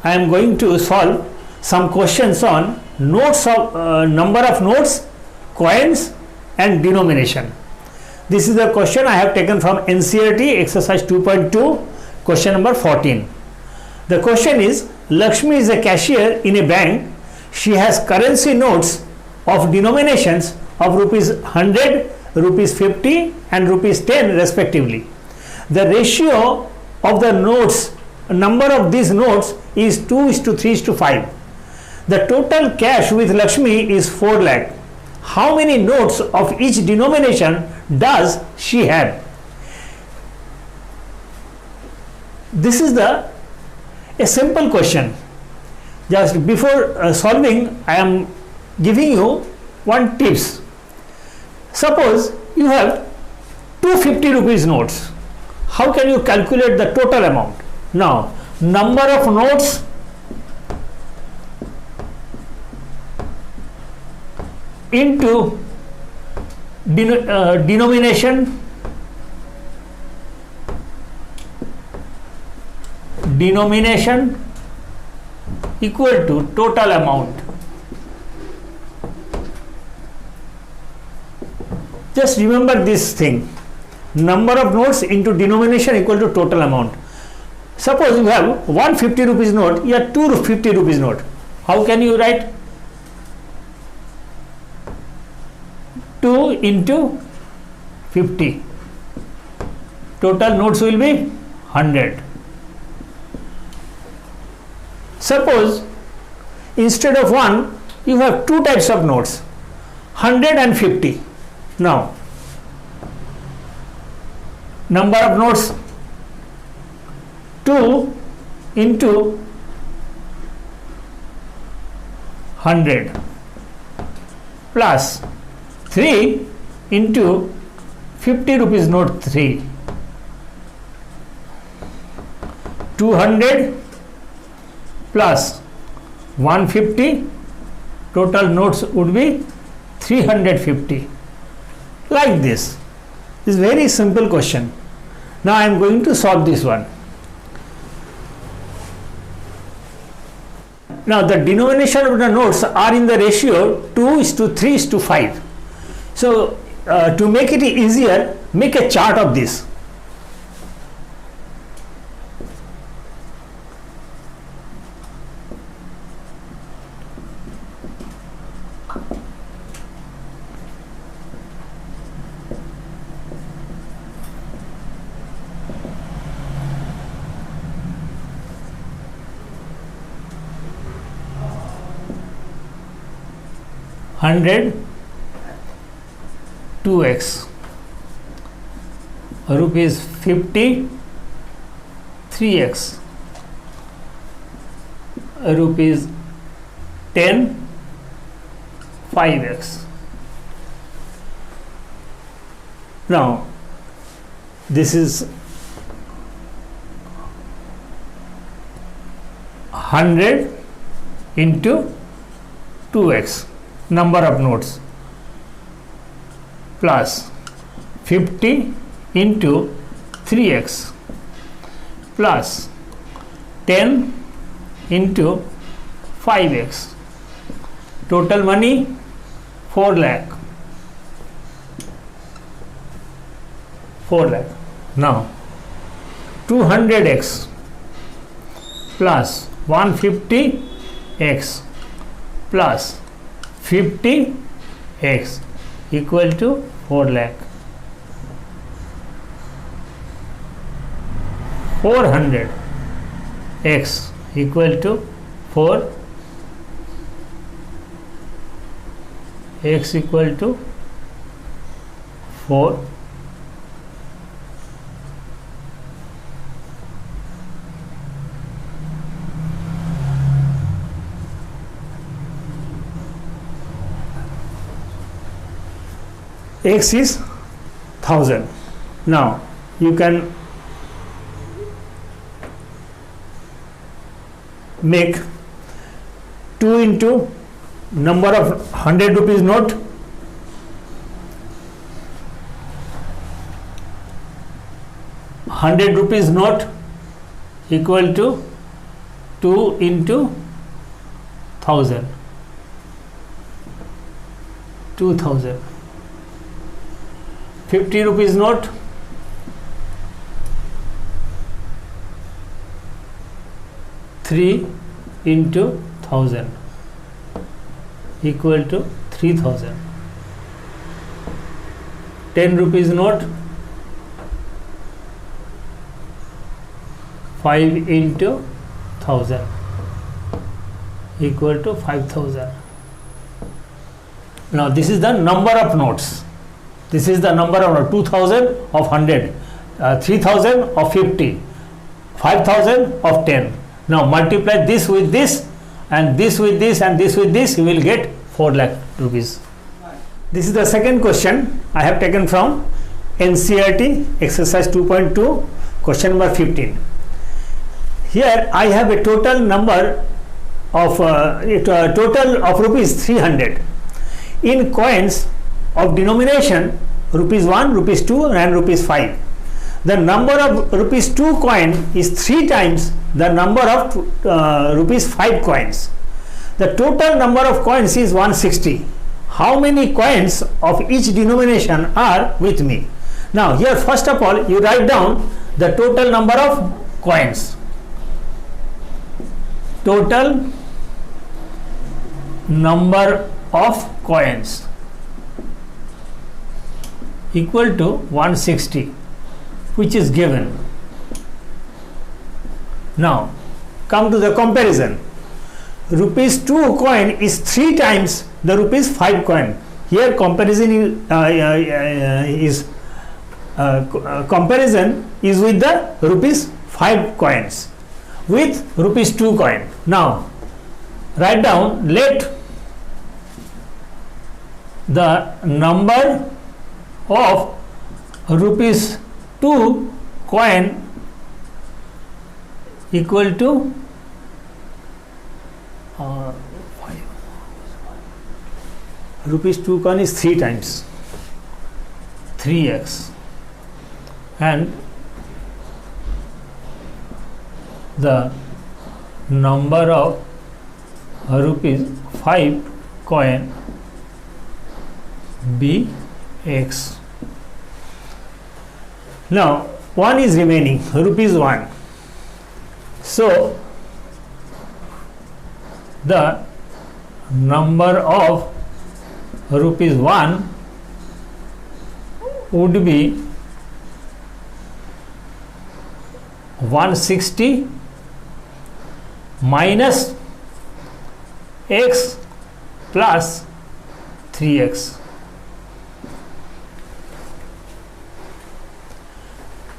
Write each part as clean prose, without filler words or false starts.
I am going to solve some questions on notes of number of notes, coins and denomination. This is the question I have taken from NCERT exercise 2.2, question number 14. The question is, Lakshmi is a cashier in a bank. She has currency notes of denominations of rupees 100, rupees 50 and rupees 10 respectively. The ratio of the notes, number of these notes is 2:3:5. The total cash with Lakshmi is 4 lakh. How many notes of each denomination does she have? This is a simple question. Just before solving, I am giving you one tips. Suppose you have 250 rupees notes. How can you calculate the total amount? Now, number of notes into denomination equal to total amount. Just remember this thing. Number of notes into denomination equal to total amount. Suppose you have 150 rupees note, you have 250 rupees note. How can you write? 2 into 50. Total notes will be 100. Suppose instead of 1, you have 2 types of notes, 100 and 50. Now, number of notes 2 into 100 plus 3 into 50 rupees note 3. 200 plus 150, total notes would be 350. Like this. This is very simple question. Now I am going to solve this one. Now the denomination of the notes are in the ratio 2:3:5. So to make it easier, make a chart of this. $100, 2x, rupees 50, 3x, rupees 10, 5x. Now this is 100 into 2x, number of notes, plus 50 into 3x plus 10 into 5x. Total money 4 lakh. 4 lakh. Now 200x plus 150x plus 50x equal to 4 lakh. 400x equal to 4, x equal to 4, x is 1000. Now you can make 2 into number of 100 rupees note, 100 rupees note equal to 2 into 1000, 2000. 50 rupees note, 3 into 1000 equal to 3000. 10 rupees note, 5 into 1000 equal to 5000. Now this is the number of notes. This is the number of notes. 2000 of 100, 3000 of 50, 5000 of 10. Now multiply this with this and this with this and this with this, you will get 4 lakh rupees. This is the second question I have taken from NCERT exercise 2.2, question number 15. Here I have a total number of rupees 300 in coins of denomination rupees 1, rupees 2 and rupees 5. The number of rupees 2 coin is 3 times the number of rupees 5 coins. The total number of coins is 160. How many coins of each denomination are with me? Now here first of all you write down the total number of coins. Total number of coins equal to 160, which is given. Now come to the comparison. Rupees 2 coin is 3 times the rupees 5 coin. Here comparison is with the rupees 5 coins with rupees 2 coin. Now write down, let the number of rupees 2 coin equal to 5. Rupees 2 coin is 3 times 3x, and the number of rupees 5 coin be x. Now 1 is remaining, rupees 1. So the number of rupees 1 would be 160 minus x plus 3x.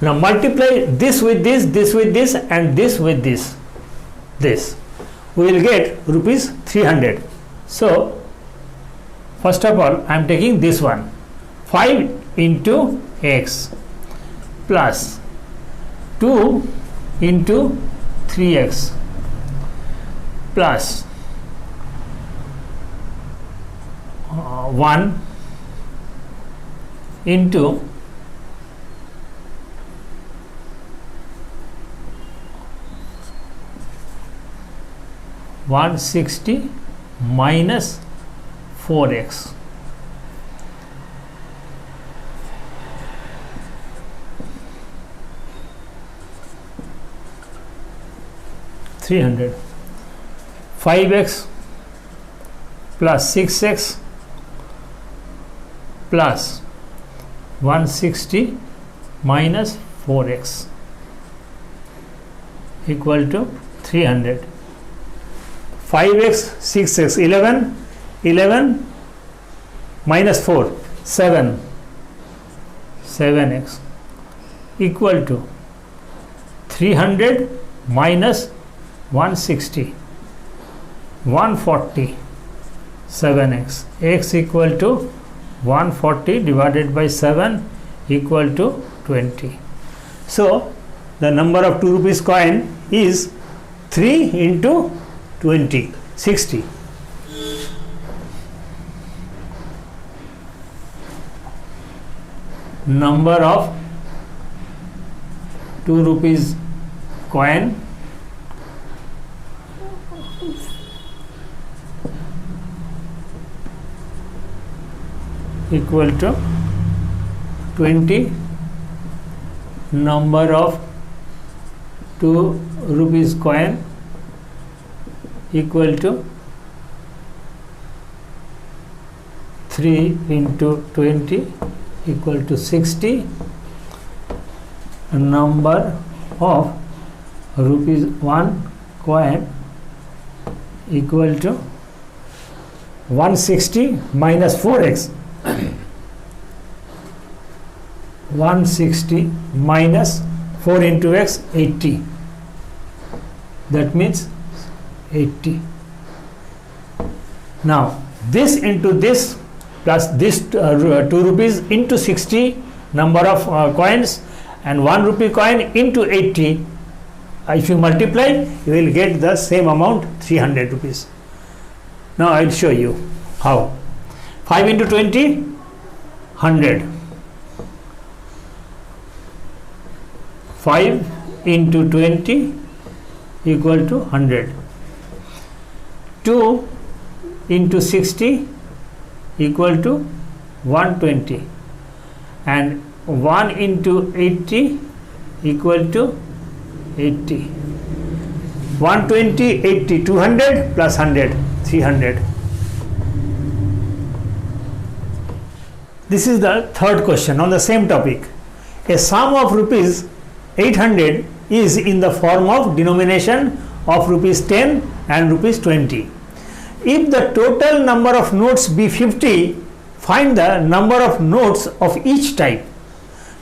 Now multiply this with this, this with this and this with this. We will get rupees 300. So first of all I am taking this one, 5 into x plus 2 into 3x plus 1 into 160 minus 4x. $300. 5x plus 6x plus 160 minus 4x equal to 300. 5x, 6x, 11, 11 minus 4, 7, 7x equal to 300 minus 160, 140, 7x, x equal to 140 divided by 7 equal to 20. So the number of 2 rupees coin is 3 into 20, 60. Number of 2 rupees coin equal to 20, number of 2 rupees coin equal to 3 into 20 equal to 60, number of rupees 1 coin equal to 160 minus 4x. 160 minus 4 into x, 80. That means 80. Now this into this plus this 2 rupees into 60 number of coins and 1 rupee coin into 80. If you multiply, you will get the same amount, 300 rupees. Now I will show you how. 5 into 20, 100. 5 into 20 equal to 100. 2 into 60 equal to 120, and 1 into 80 equal to 80. 120, 80, 200 plus 100, 300. This is the third question on the same topic. A sum of rupees 800 is in the form of denomination of rupees 10 and rupees 20. If the total number of notes be 50, find the number of notes of each type.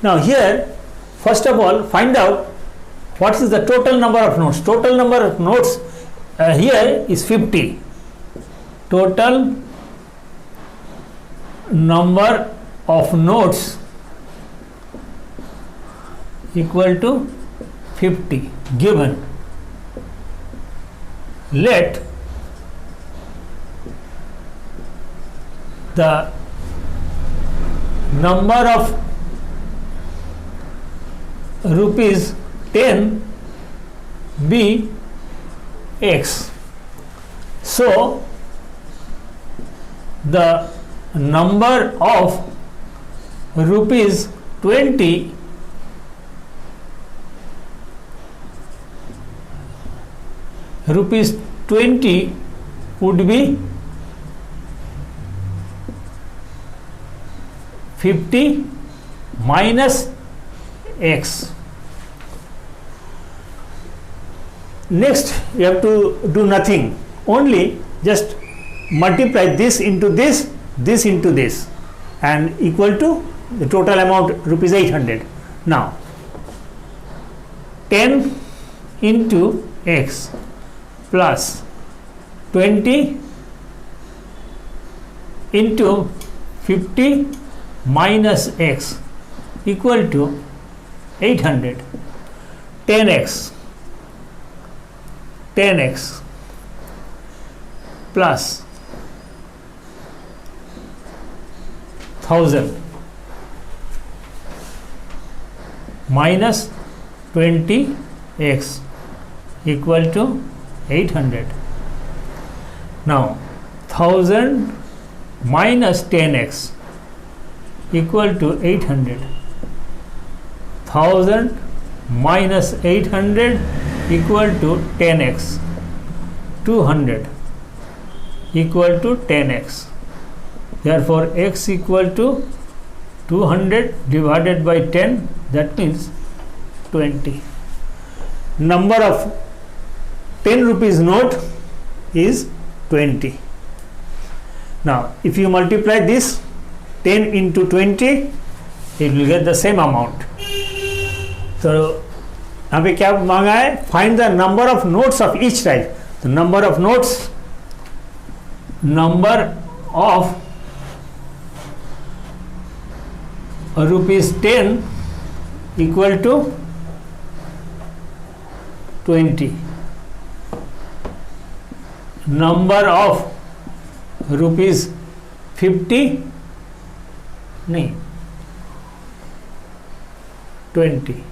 Now here, first of all, find out what is the total number of notes. Total number of notes here is 50. Total number of notes equal to 50 given. Let the number of rupees 10 be x. So the number of rupees 20 would be 50 minus x. Next, you have to do nothing, only just multiply this into this, this into this, and equal to the total amount rupees 800. Now 10 into x plus 20 into 50 minus x equal to 800. 10x plus 1000 minus 20x equal to 800. Now 1000 minus 10x equal to 800. 1000 minus 800 equal to 10x. 200 equal to 10x. Therefore x equal to 200 divided by 10, that means 20. Number of 10 rupees note is 20. Now if you multiply this 10 into 20, it will get the same amount. So यहाँ पे क्या मांगा है? Find the number of notes of each type. The number of rupees 10 equal to 20. Number of rupees 50 नहीं 20.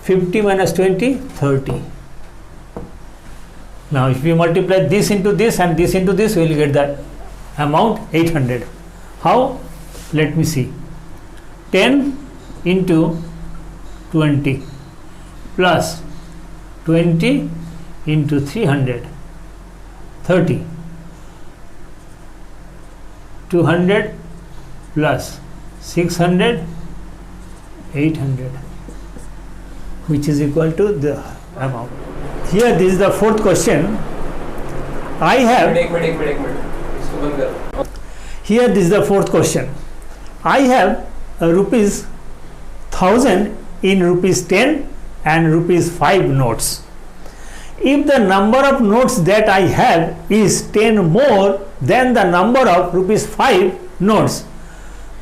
50 minus 20, 30. Now if we multiply this into this and this into this, we will get the amount 800. How? Let me see. 10 into 20 plus 20 into 300, 30. 200 plus 600, 800, which is equal to the amount. Here this is the fourth question. I have here this is the fourth question. I have rupees 1000 in rupees 10 and rupees 5 notes. If the number of notes that I have is 10 more than the number of rupees 5 notes,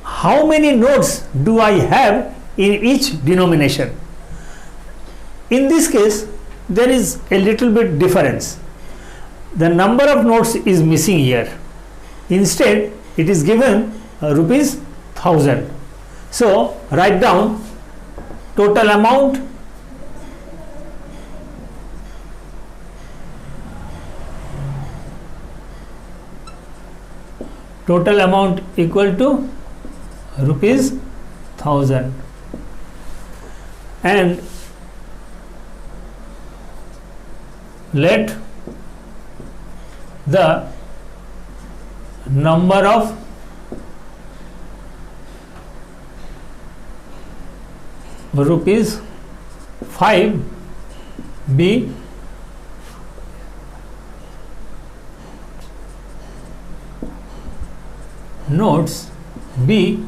how many notes do I have in each denomination? In this case, there is a little bit difference. The number of notes is missing here. Instead, it is given rupees 1000. So, write down total amount equal to rupees 1000 and let the number of rupees 5 be notes be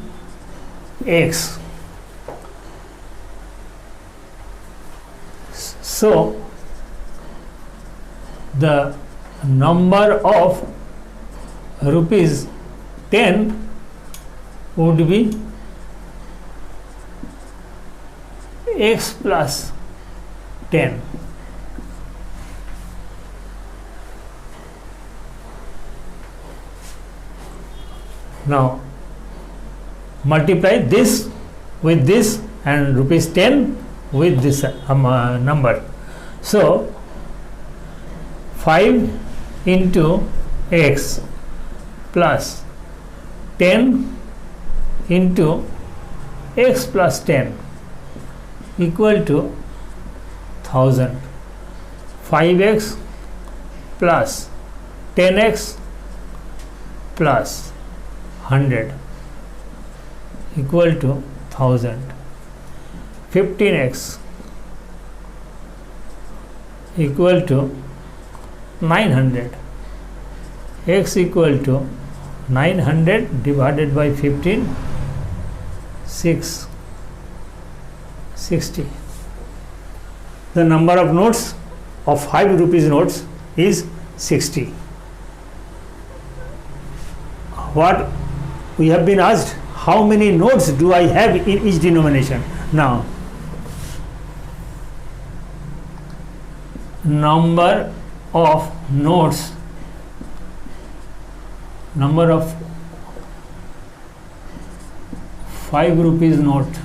X. So the number of rupees 10 would be X plus 10. Now multiply this with this and rupees 10 with this number. So 5 into X plus 10 into X plus 10 equal to 1000. 5x plus 10x plus 100 equal to 1000. 15x equal to 900. X equal to 900 divided by 15, 660. The number of notes of 5 rupees notes is 60. What we have been asked, how many notes do I have in each denomination? Now, number of notes, number of 5 rupees note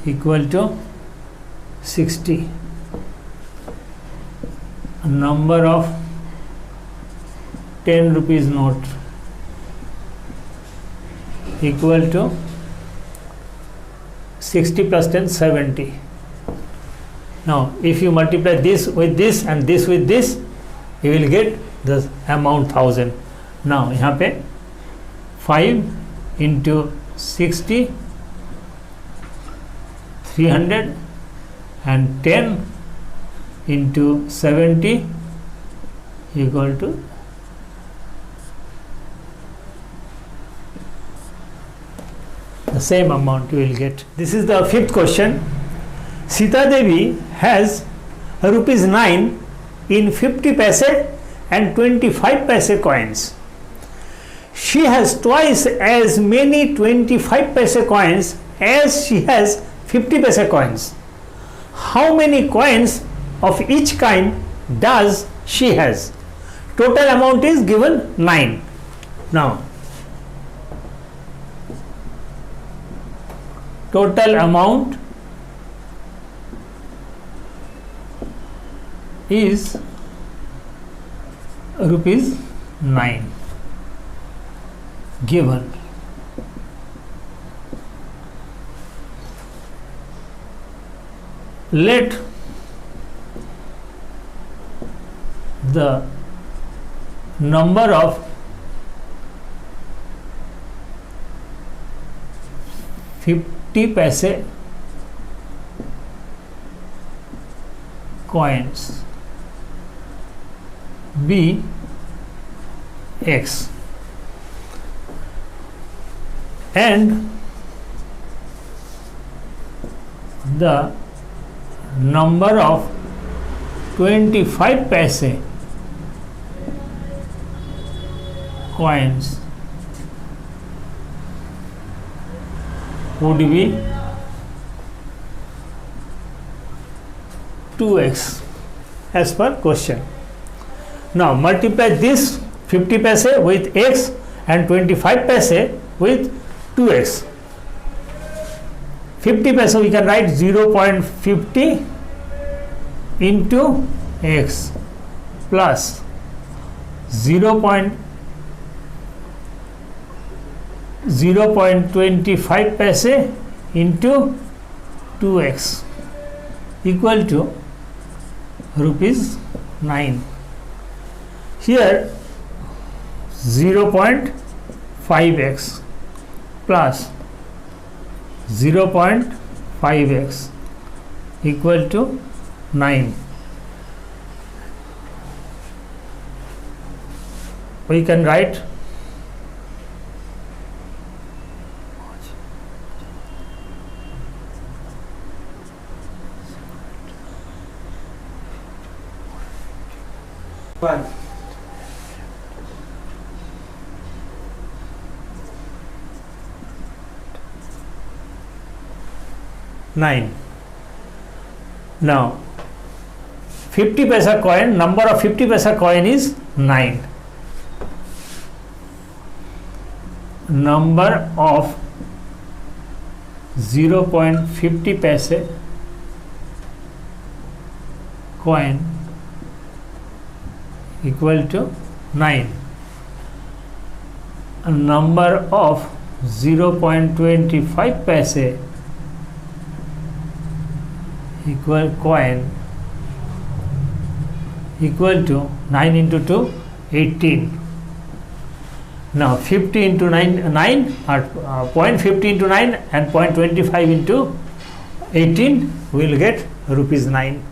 equal to 60. Number of 10 rupees note equal to 60 plus 10, 70. Now if you multiply this with this and this with this, you will get the amount 1000. Now यहाँ पे 5 into 60, 300 and 10 into 70 equal to the same amount you will get. This is the fifth question. Sita Devi has rupees 9 in 50 paise and 25 paise coins. She has twice as many 25 paise coins as she has 50 paise coins. How many coins of each kind does she has? Total amount is given 9. Now total amount is rupees 9 given. Let the number of $50 paise coins be X and the number of 25 paise coins would be 2x as per question. Now multiply this 50 paise with x and 25 paise with 2x. 50 paise we can write 0.50 into x plus 0.25 paise into 2x equal to rupees 9. Here 0.5x plus 0.5x equal to 9. We can write One. 9. Now 50 paisa coin, number of 50 paisa coin is 9. Number of 0.50 paise coin equal to 9. A number of 0.25 paise equal coin equal to 9 into 2 18. Now 50 into 9 or 0.50 into 9 and 0.25 into 18 we will get rupees 9.